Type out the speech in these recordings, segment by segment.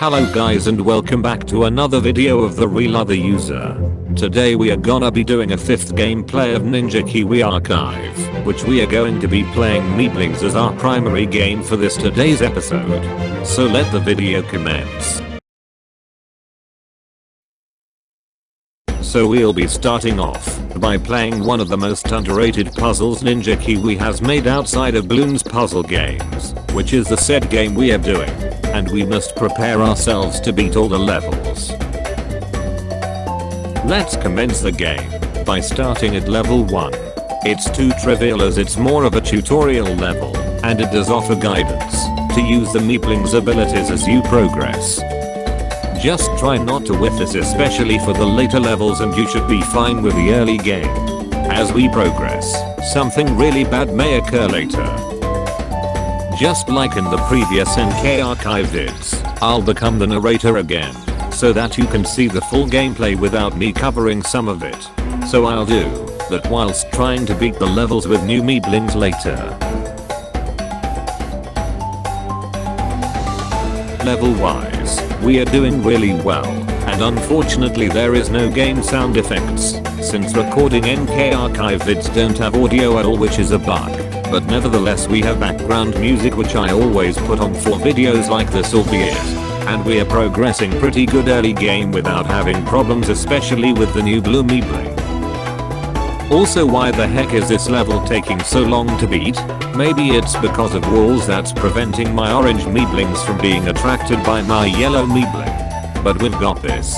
Hello guys and welcome back to another video of the Real Other User. Today we are gonna be doing a 5th gameplay of Ninja Kiwi Archive, which we are going to be playing Meeblings as our primary game for this today's episode. So let the video commence. So we'll be starting off by playing one of the most underrated puzzles Ninja Kiwi has made outside of Bloons puzzle games, which is the said game we are doing, and we must prepare ourselves to beat all the levels. Let's commence the game by starting at level 1. It's too trivial as it's more of a tutorial level, and it does offer guidance to use the Meeblings abilities as you progress. Just try not to whiff this, especially for the later levels, and you should be fine with the early game. As we progress, something really bad may occur later. Just like in the previous NK Archive vids, I'll become the narrator again, so that you can see the full gameplay without me covering some of it. So I'll do that whilst trying to beat the levels with new Meeblings later. Level wise, we are doing really well, and unfortunately there is no game sound effects, since recording NK Archive vids don't have audio at all, which is a bug. But nevertheless we have background music which I always put on for videos like this, albeit, and we are progressing pretty good early game without having problems, especially with the new blue Meebling. Also, why the heck is this level taking so long to beat? Maybe it's because of walls that's preventing my orange Meeblings from being attracted by my yellow Meebling. But we've got this.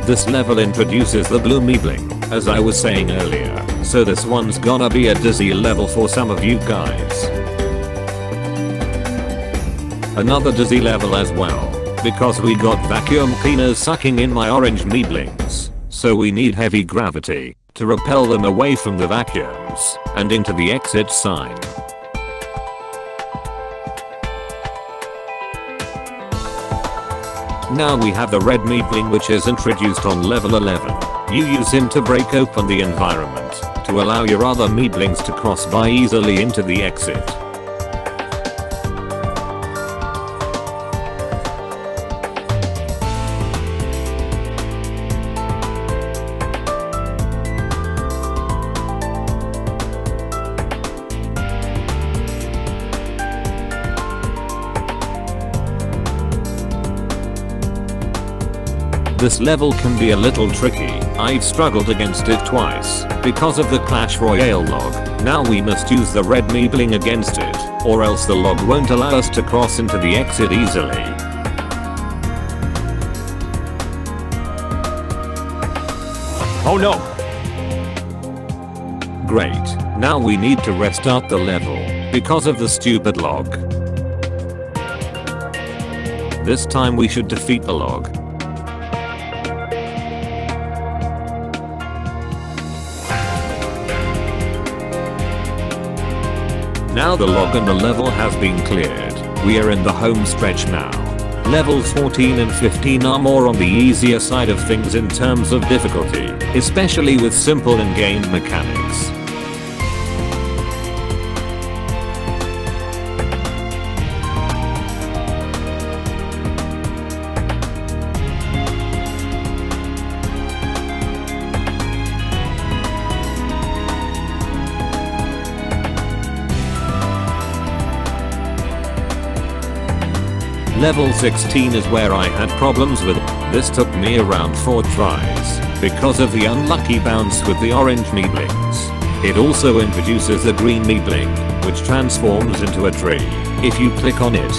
This level introduces the blue Meebling, as I was saying earlier, so this one's gonna be a dizzy level for some of you guys. Another dizzy level as well, because we got vacuum cleaners sucking in my orange Meeblings, so we need heavy gravity to repel them away from the vacuums and into the exit sign. Now we have the red Meebling, which is introduced on level 11. You use him to break open the environment to allow your other Meeblings to cross by easily into the exit. This level can be a little tricky. I've struggled against it twice because of the Clash Royale log. Now we must use the red Meebling against it, or else the log won't allow us to cross into the exit easily. Oh no! Great. Now we need to restart the level because of the stupid log. This time we should defeat the log. Now the log and the level has been cleared. We are in the home stretch now. Levels 14 and 15 are more on the easier side of things in terms of difficulty, especially with simple in-game mechanics. Level 16 is where I had problems with. This took me around 4 tries because of the unlucky bounce with the orange Meeblings. It also introduces the green Meebling, which transforms into a tree if you click on it.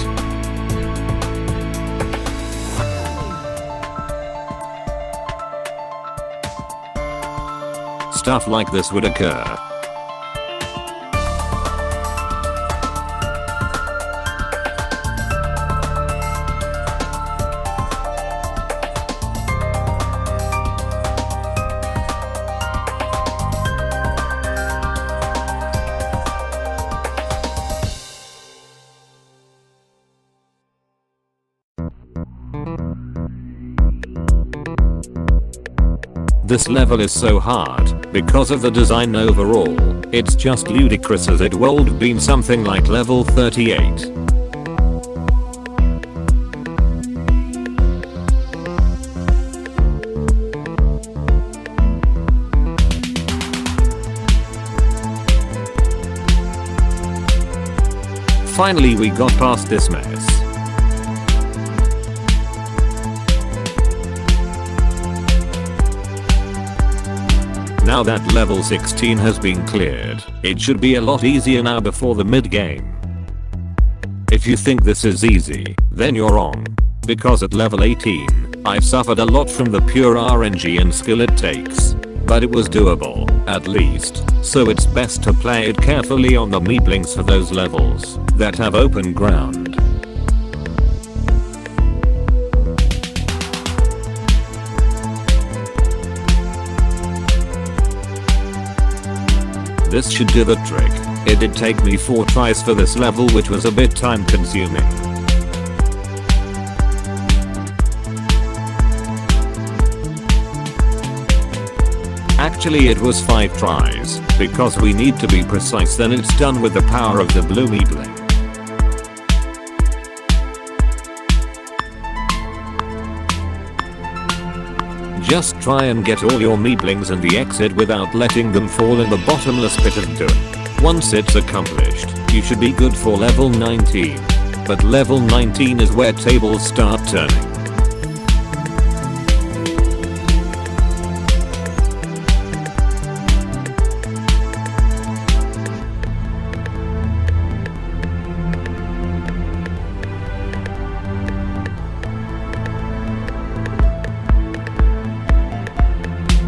Stuff like this would occur. This level is so hard because of the design overall. It's just ludicrous as it would have been something like level 38. Finally we got past this mess. Now that level 16 has been cleared, it should be a lot easier now before the mid-game. If you think this is easy, then you're wrong. Because at level 18, I've suffered a lot from the pure RNG and skill it takes. But it was doable, at least, so it's best to play it carefully on the Meeblings for those levels that have open ground. This should do the trick. It did take me 4 tries for this level, which was a bit time consuming. Actually it was 5 tries, because we need to be precise, then it's done with the power of the blue Meebling. Just try and get all your Meeblings in the exit without letting them fall in the bottomless pit of doom. Once it's accomplished, you should be good for level 19. But level 19 is where tables start turning.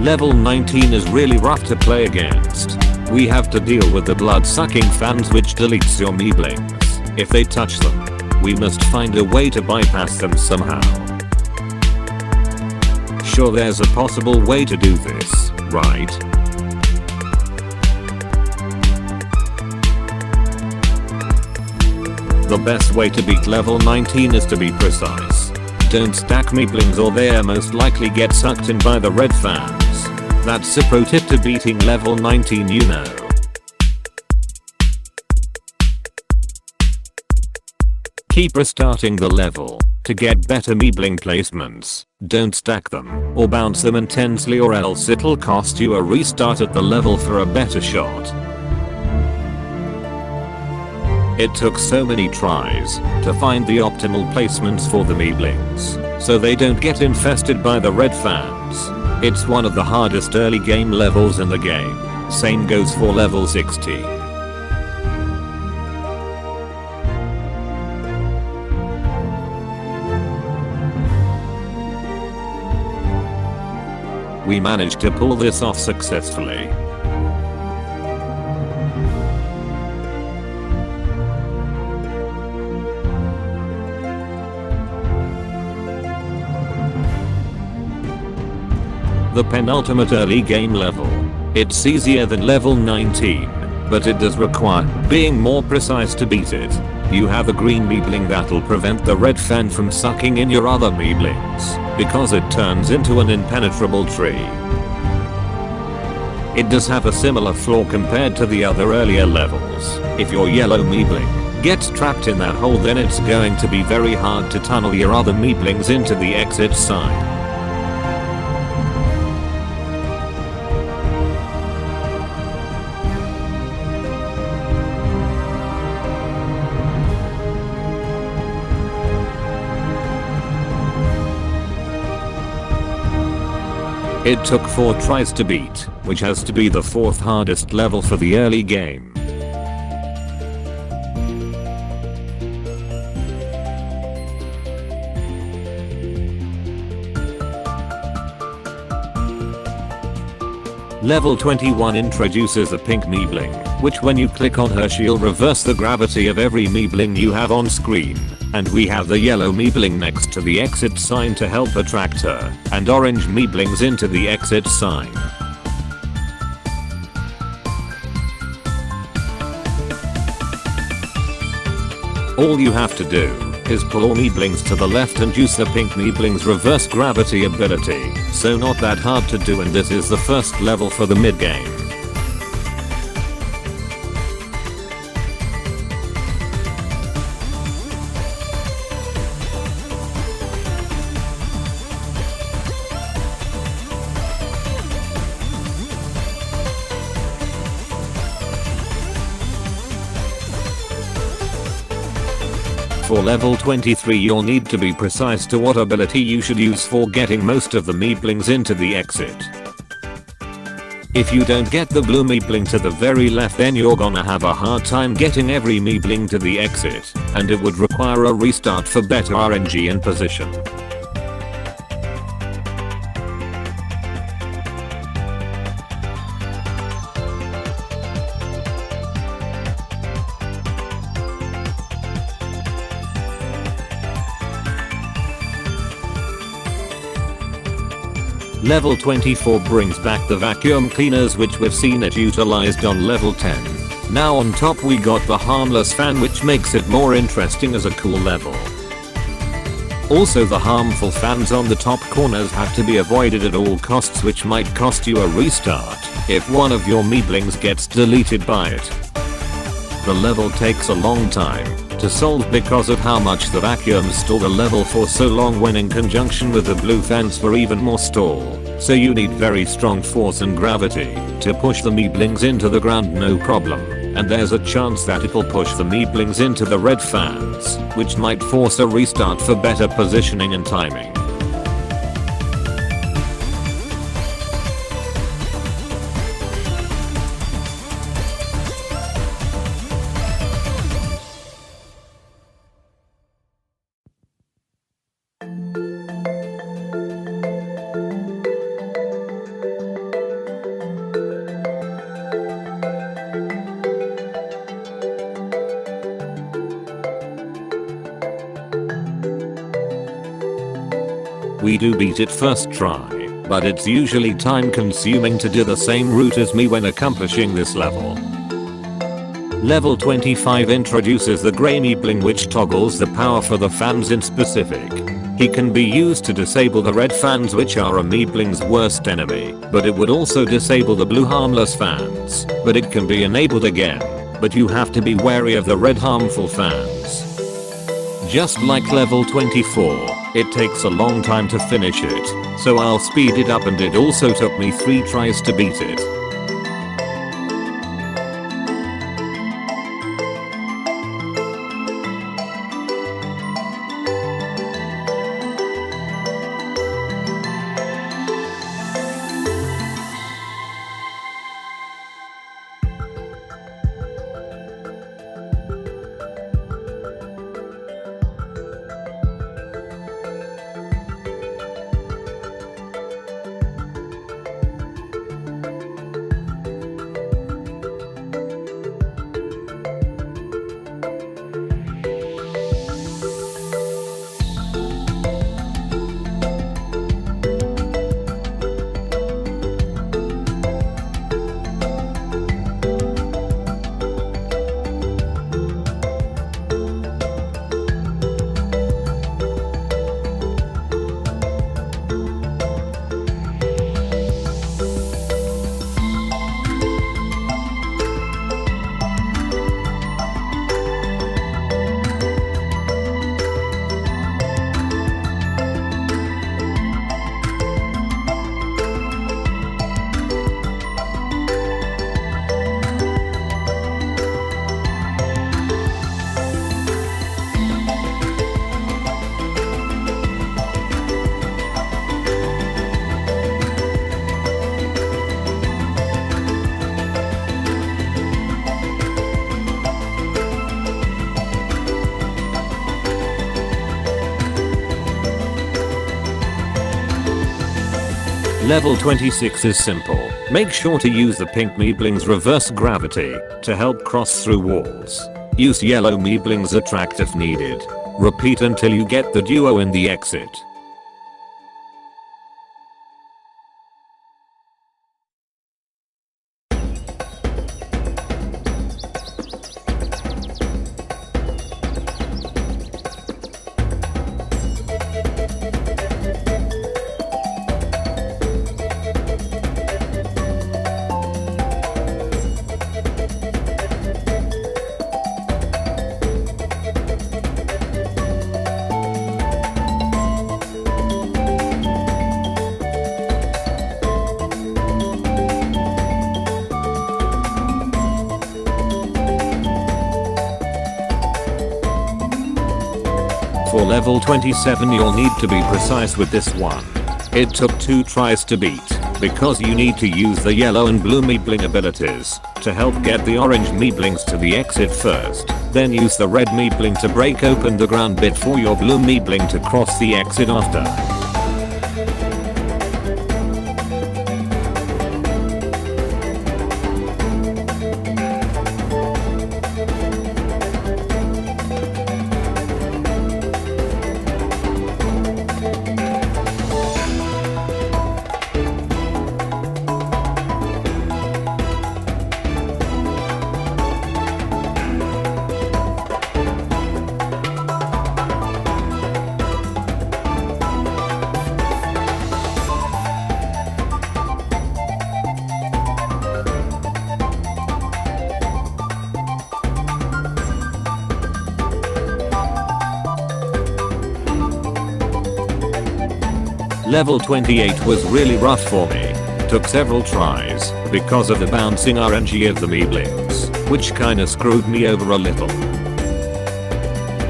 Level 19 is really rough to play against. We have to deal with the blood-sucking fans which deletes your Meeblings if they touch them. We must find a way to bypass them somehow. Sure, there's a possible way to do this, right? The best way to beat level 19 is to be precise. Don't stack Meeblings or they'll most likely get sucked in by the red fans. That's a pro tip to beating level 19, you know. Keep restarting the level to get better Meebling placements. Don't stack them or bounce them intensely, or else it'll cost you a restart at the level for a better shot. It took so many tries to find the optimal placements for the Meeblings so they don't get infested by the red fans. It's one of the hardest early game levels in the game. Same goes for level 60. We managed to pull this off successfully. The penultimate early game level. It's easier than level 19, but it does require being more precise to beat it. You have a green Meebling that'll prevent the red fan from sucking in your other Meeblings, because it turns into an impenetrable tree. It does have a similar flaw compared to the other earlier levels. If your yellow Meebling gets trapped in that hole, then it's going to be very hard to tunnel your other Meeblings into the exit side. It took 4 tries to beat, which has to be the 4th hardest level for the early game. Level 21 introduces a pink Meebling, which when you click on her, she'll reverse the gravity of every Meebling you have on screen. And we have the yellow Meebling next to the exit sign to help attract her, and orange Meeblings into the exit sign. All you have to do is pull all Meeblings to the left and use the pink Meeblings reverse gravity ability, so not that hard to do, and this is the first level for the mid-game. For level 23 you'll need to be precise to what ability you should use for getting most of the Meeblings into the exit. If you don't get the blue Meebling to the very left, then you're gonna have a hard time getting every Meebling to the exit, and it would require a restart for better RNG and position. Level 24 brings back the vacuum cleaners, which we've seen it utilized on level 10. Now on top we got the harmless fan, which makes it more interesting as a cool level. Also, the harmful fans on the top corners have to be avoided at all costs, which might cost you a restart if one of your Meeblings gets deleted by it. The level takes a long time to solve because of how much the vacuums stall the level for so long when in conjunction with the blue fans for even more stall, so you need very strong force and gravity to push the Meeblings into the ground no problem, and there's a chance that it'll push the Meeblings into the red fans, which might force a restart for better positioning and timing. We do beat it first try, but it's usually time consuming to do the same route as me when accomplishing this level. Level 25 introduces the grey Meebling, which toggles the power for the fans in specific. He can be used to disable the red fans, which are a Meebling's worst enemy, but it would also disable the blue harmless fans, but it can be enabled again, but you have to be wary of the red harmful fans. Just like level 24, it takes a long time to finish it, so I'll speed it up, and it also took me 3 tries to beat it. Level 26 is simple. Make sure to use the pink Meebling's reverse gravity to help cross through walls. Use yellow Meebling's attract if needed. Repeat until you get the duo in the exit. level 27 you'll need to be precise with this one. It took 2 tries to beat, because you need to use the yellow and blue Meebling abilities to help get the orange Meeblings to the exit first, then use the red Meebling to break open the ground bit for your blue Meebling to cross the exit after. Level 28 was really rough for me. Took several tries because of the bouncing RNG of the Meeblings, which kinda screwed me over a little.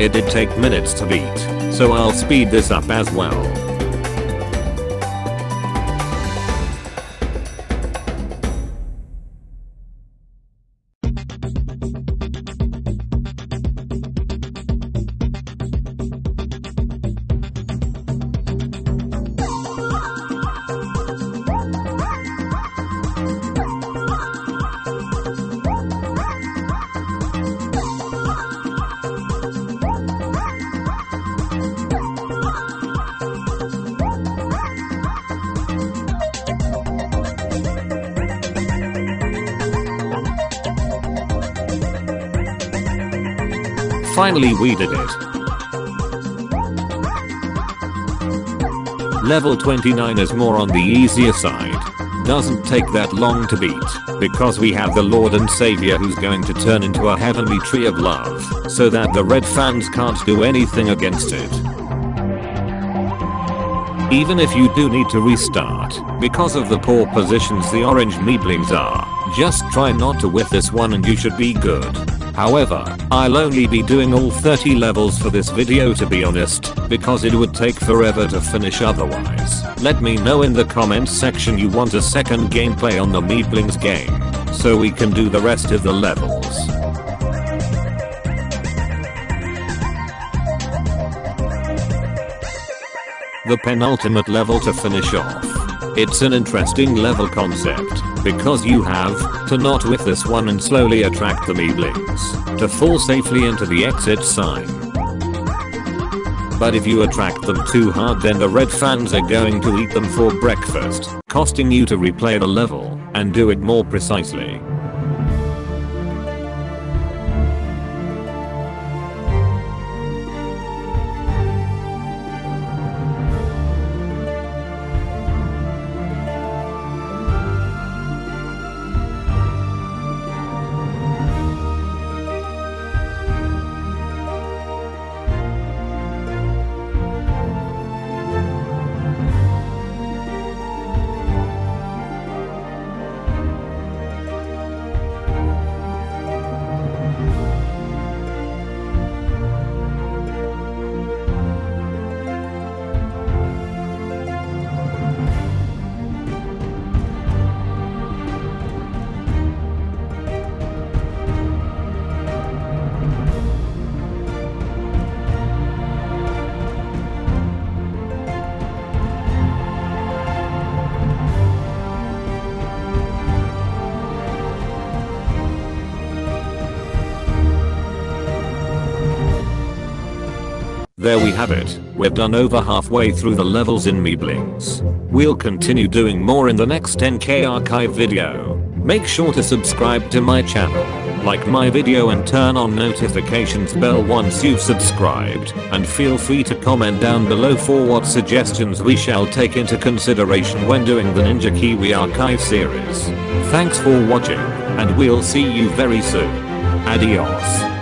It did take minutes to beat, so I'll speed this up as well. Finally we did it. Level 29 is more on the easier side. Doesn't take that long to beat, because we have the Lord and Savior who's going to turn into a heavenly tree of love, so that the red fans can't do anything against it. Even if you do need to restart, because of the poor positions the orange Meeblings are, just try not to whiff this one and you should be good. However, I'll only be doing all 30 levels for this video to be honest, because it would take forever to finish otherwise. Let me know in the comments section you want a second gameplay on the Meeblings game, so we can do the rest of the levels. The penultimate level to finish off. It's an interesting level concept, because you have to not whiff this one and slowly attract the Meeblings to fall safely into the exit sign. But if you attract them too hard then the red fans are going to eat them for breakfast, costing you to replay the level and do it more precisely. There we have it, we're done over halfway through the levels in Meeblings. We'll continue doing more in the next 10K archive video. Make sure to subscribe to my channel, like my video and turn on notifications bell once you've subscribed, and feel free to comment down below for what suggestions we shall take into consideration when doing the Ninja Kiwi archive series. Thanks for watching, and we'll see you very soon. Adios.